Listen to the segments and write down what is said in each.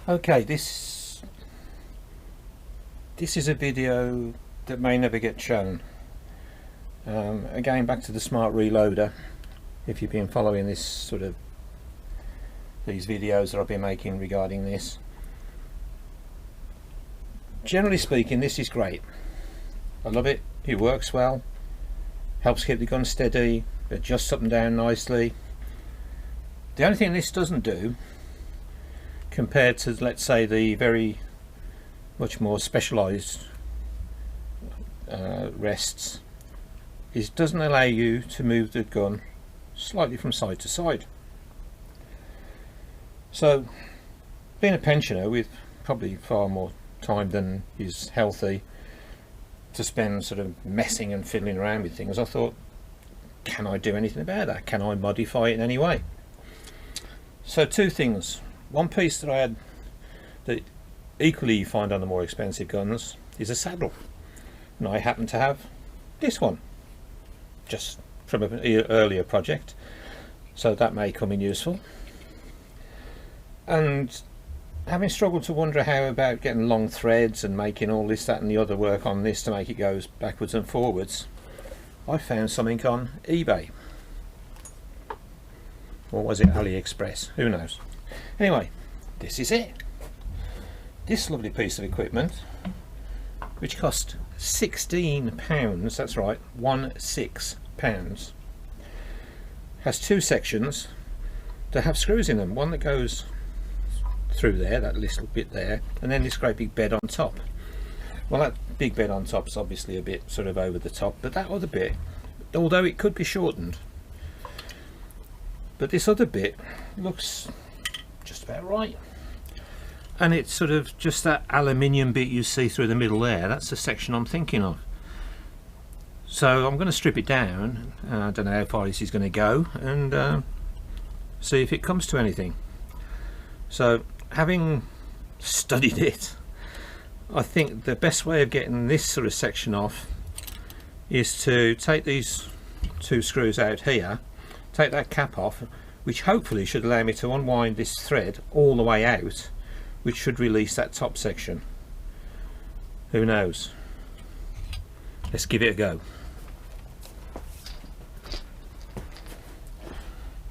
Okay, this is a video that may never get shown. Again, back to the smart reloader. If you've been following these videos that I've been making regarding this, generally speaking, this is great. I love it. It works well, helps keep the gun steady, adjusts up and down nicely. The only thing this doesn't do, compared to, let's say, the very much more specialized rests, is doesn't allow you to move the gun slightly from side to side. So, being a pensioner with probably far more time than is healthy to spend sort of messing and fiddling around with things, I thought, can I do anything about that? Can I modify it in any way? So two things. One piece that I had that equally you find on the more expensive guns is a saddle, and I happen to have this one just from an earlier project, so that may come in useful. And having struggled to wonder how about getting long threads and making all this, that and the other work on this to make it go backwards and forwards, I found something on eBay, or was it AliExpress, who knows. Anyway, this is it. This lovely piece of equipment, which cost £16, that's right, £16, has two sections that have screws in them. One that goes through there, that little bit there, and then this great big bed on top. Well, that big bed on top is obviously a bit sort of over the top, but that other bit, although it could be shortened, but this other bit looks just about right. And it's sort of just that aluminium bit you see through the middle there, that's the section I'm thinking of. So I'm going to strip it down, I don't know how far this is going to go, and see if it comes to anything. So having studied it, I think the best way of getting this sort of section off is to take these two screws out here, take that cap off, which hopefully should allow me to unwind this thread all the way out, which should release that top section. Who knows? Let's give it a go.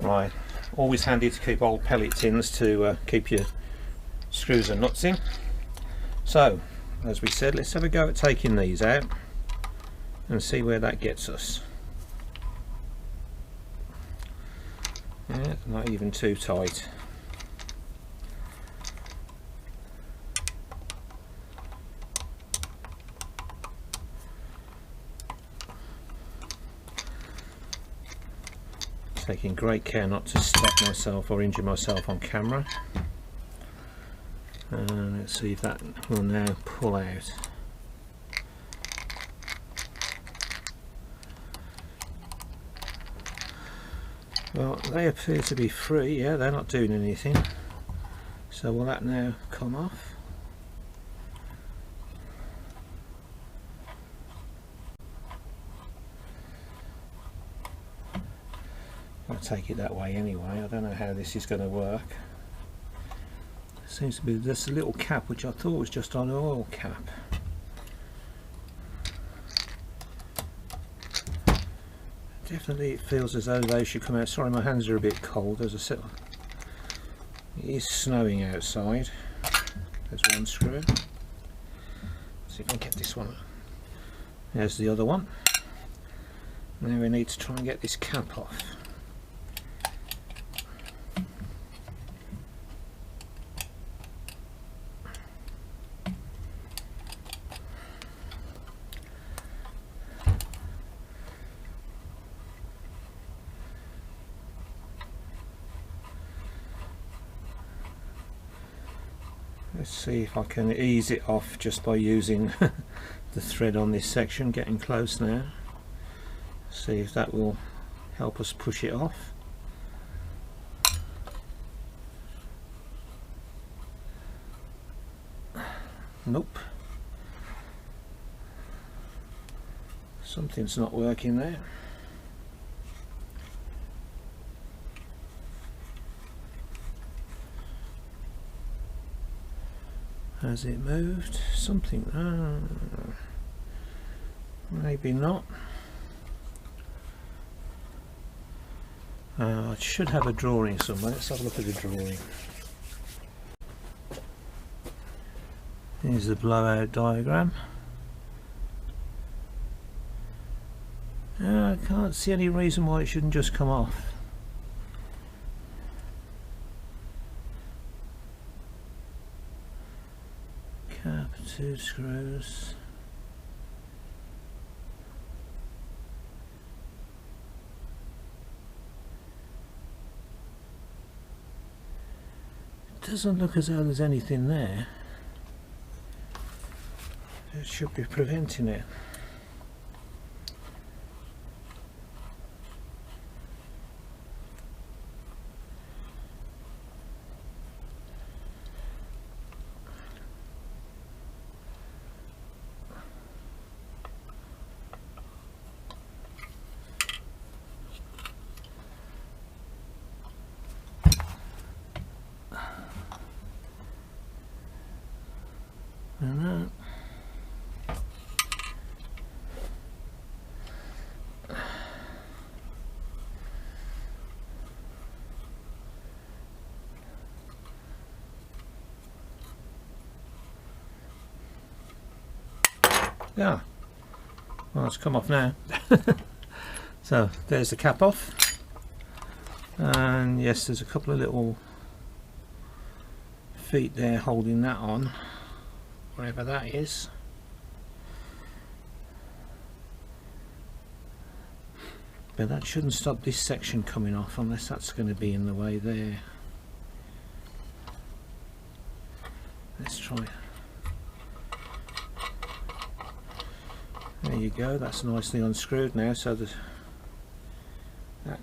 Right, always handy to keep old pellet tins to keep your screws and nuts in. So, as we said, let's have a go at taking these out and see where that gets us. Yeah, not even too tight. Taking great care not to step myself or injure myself on camera. And let's see if that will now pull out. Well, they appear to be free. Yeah, they're not doing anything. So will that now come off? I'll take it that way anyway. I don't know how this is going to work. Seems to be this little cap, which I thought was just an oil cap. Definitely it feels as though they should come out. Sorry, my hands are a bit cold. As I said, it is snowing outside. There's one screw. Let's see if I can get this one. There's the other one. Now we need to try and get this cap off. Let's see if I can ease it off just by using the thread on this section. Getting close now. See if that will help us push it off. Nope. Something's not working there. Has it moved? Something? Maybe not. I should have a drawing somewhere. Let's have a look at the drawing. Here's the blowout diagram. I can't see any reason why it shouldn't just come off. Cap, 2 screws. It doesn't look as though there's anything there. It should be preventing it. And that. Yeah, well, it's come off now. So there's the cap off, and yes, there's a couple of little feet there holding that on, whatever that is. But that shouldn't stop this section coming off unless that's going to be in the way there. Let's try. There you go, that's nicely unscrewed now, so that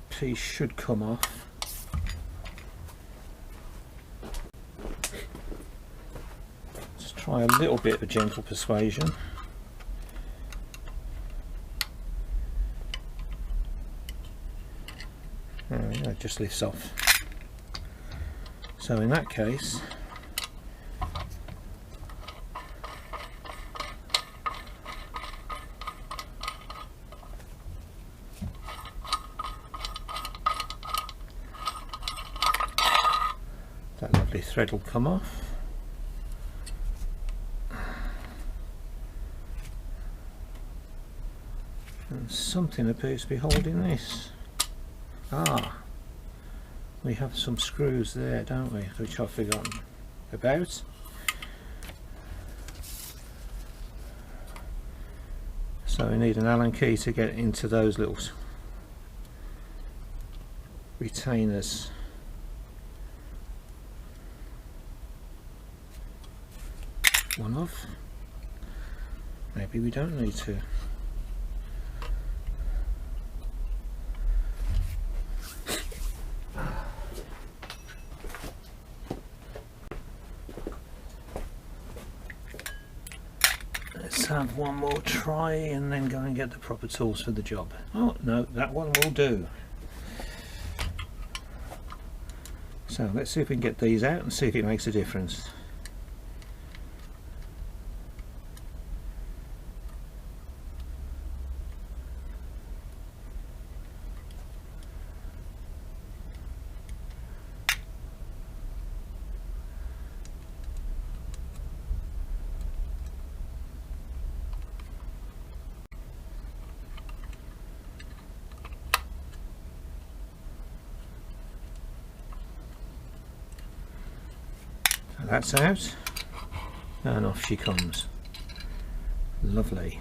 piece should come off. Let's try a little bit of gentle persuasion. There we go, it just lifts off. So in that case, that lovely thread will come off. And something appears to be holding this. Ah, we have some screws there, don't we, which I've forgotten about. So we need an Allen key to get into those little retainers. One off. Maybe we don't need to. Let's have one more try and then go and get the proper tools for the job. Oh no, that one will do. So let's see if we can get these out and see if it makes a difference. That's out, and off she comes. Lovely.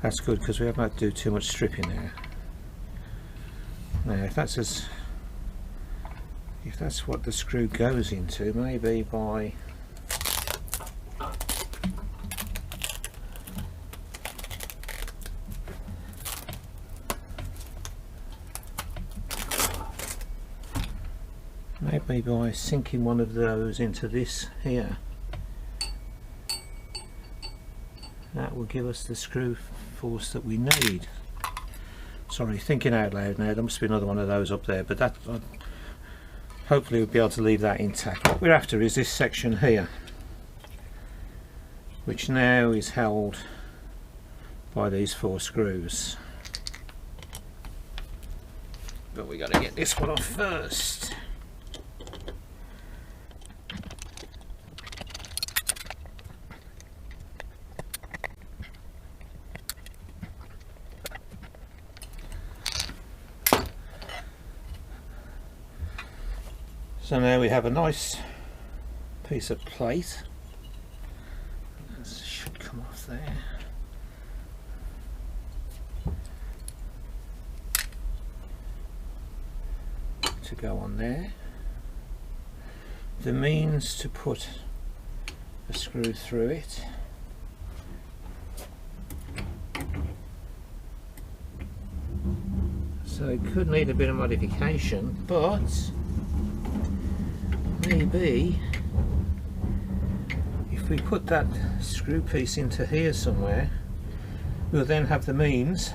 That's good because we haven't had to do too much stripping there. Now if that's what the screw goes into, maybe by sinking one of those into this here, that will give us the screw force that we need. Sorry, thinking out loud now, there must be another one of those up there, but that hopefully we'll be able to leave that intact. What we're after is this section here, which now is held by these 4 screws. But we got to get this one off first. So now we have a nice piece of plate. This should come off there. To go on there. The means to put a screw through it. So it could need a bit of modification, but maybe if we put that screw piece into here somewhere, we'll then have the means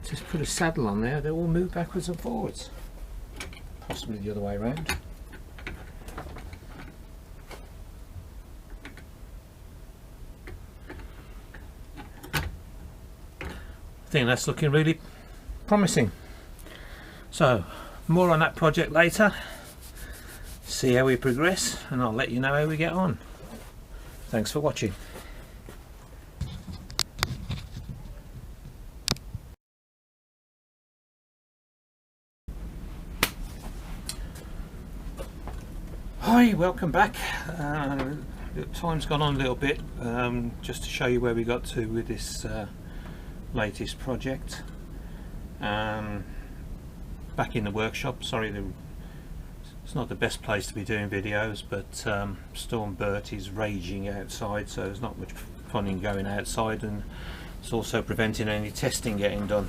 to put a saddle on there that will move backwards and forwards, possibly the other way around. I think that's looking really promising. So more on that project later, see how we progress, and I'll let you know how we get on. Thanks for watching. Hi, welcome back. Time's gone on a little bit, just to show you where we got to with this latest project. Back in the workshop. Sorry, it's not the best place to be doing videos, but Storm Bert is raging outside, so there's not much fun in going outside, and it's also preventing any testing getting done.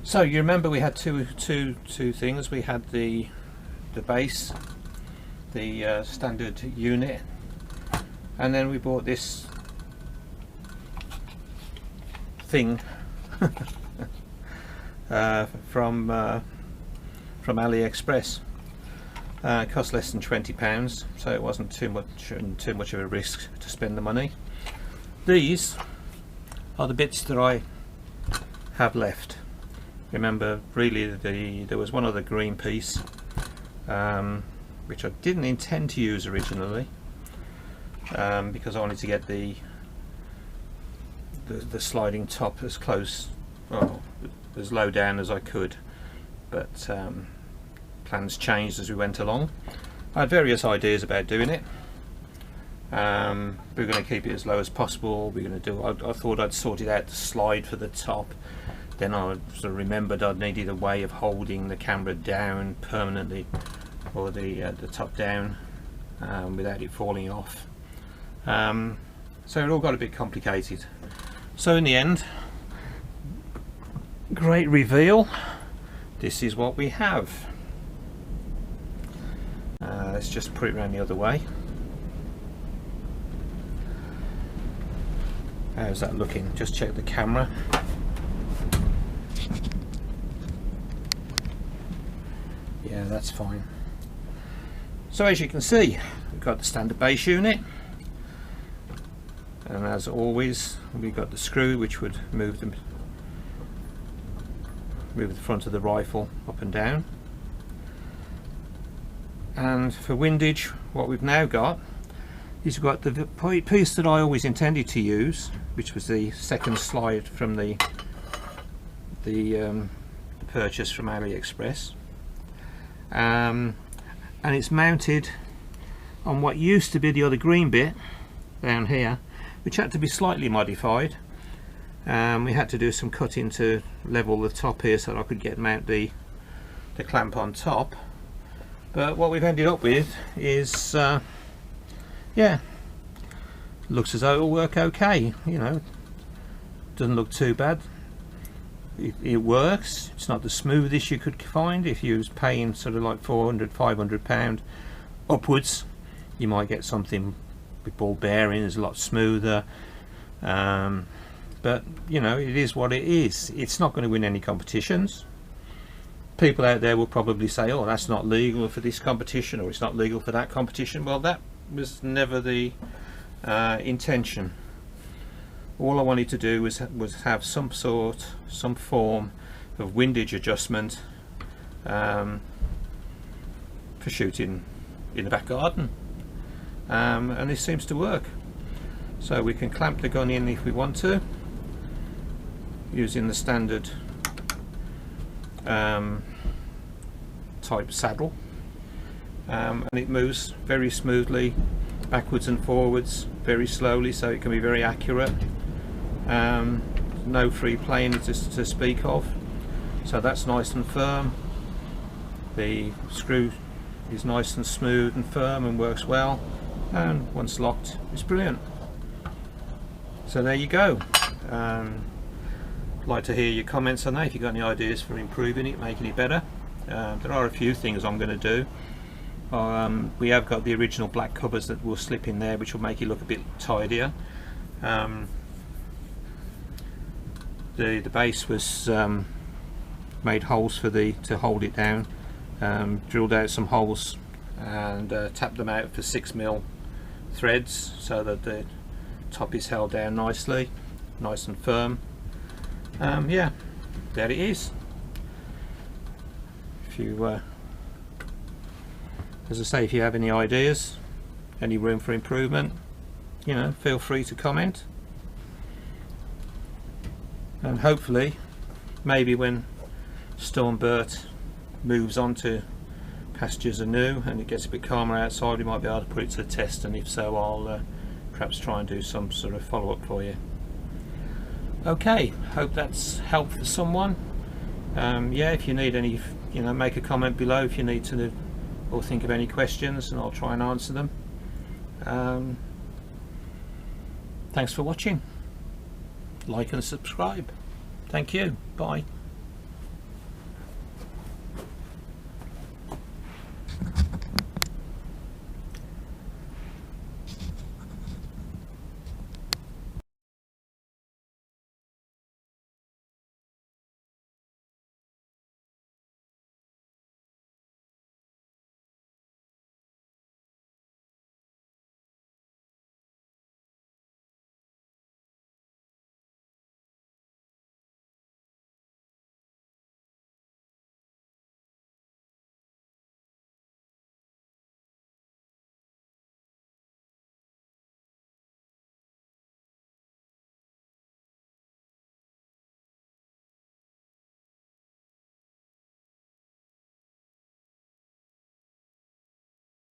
So you remember we had two things. We had the base, the standard unit, and then we bought this thing from AliExpress. It cost less than £20, so it wasn't too much of a risk to spend the money. These are the bits that I have left. Remember, really, there was one other green piece, which I didn't intend to use originally, because I wanted to get the sliding top as close, well, as low down as I could, but plans changed as we went along. I had various ideas about doing it. We're going to keep it as low as possible. We're going to do, I thought I'd sorted out the slide for the top, then I sort of remembered I'd needed a way of holding the camera down permanently, or the top down, without it falling off. So it all got a bit complicated. So in the end, great reveal, this is what we have. Let's just put it around the other way. How's that looking? Just check the camera. Yeah, that's fine. So as you can see, we've got the standard base unit, and as always we've got the screw which would move the front of the rifle up and down. And for windage, what we've now got is we've got the piece that I always intended to use, which was the second slide from the purchase from AliExpress, and it's mounted on what used to be the other green bit down here, which had to be slightly modified. We had to do some cutting to level the top here so that I could mount the clamp on top. But what we've ended up with is, yeah, looks as though it'll work okay. You know, doesn't look too bad. It works. It's not the smoothest you could find. If you was paying sort of like £400–500 upwards, you might get something with ball bearings a lot smoother, but you know, it is what it is. It's not going to win any competitions. People out there will probably say, oh, that's not legal for this competition, or it's not legal for that competition. Well, that was never the intention. All I wanted to do was have some form of windage adjustment for shooting in the back garden, and this seems to work. So we can clamp the gun in if we want to, using the standard type saddle, and it moves very smoothly backwards and forwards, very slowly, so it can be very accurate. No free playing to speak of, so that's nice and firm. The screw is nice and smooth and firm and works well, and once locked, it's brilliant. So there you go. I'd like to hear your comments on that, if you've got any ideas for improving it, making it better. There are a few things I'm going to do. We have got the original black covers that will slip in there, which will make it look a bit tidier. The base was made holes for to hold it down. Drilled out some holes and tapped them out for 6mm threads, so that the top is held down nicely, nice and firm. Yeah, there it is. If you as I say, if you have any ideas, any room for improvement, you know, feel free to comment. And hopefully, maybe when Stormbird moves on to pastures anew and it gets a bit calmer outside, we might be able to put it to the test, and if so, I'll perhaps try and do some sort of follow-up for you. Okay, hope that's helped for someone. Yeah, if you need any, you know, make a comment below if you need to, or think of any questions, and I'll try and answer them. Thanks for watching. Like and subscribe. Thank you. Bye.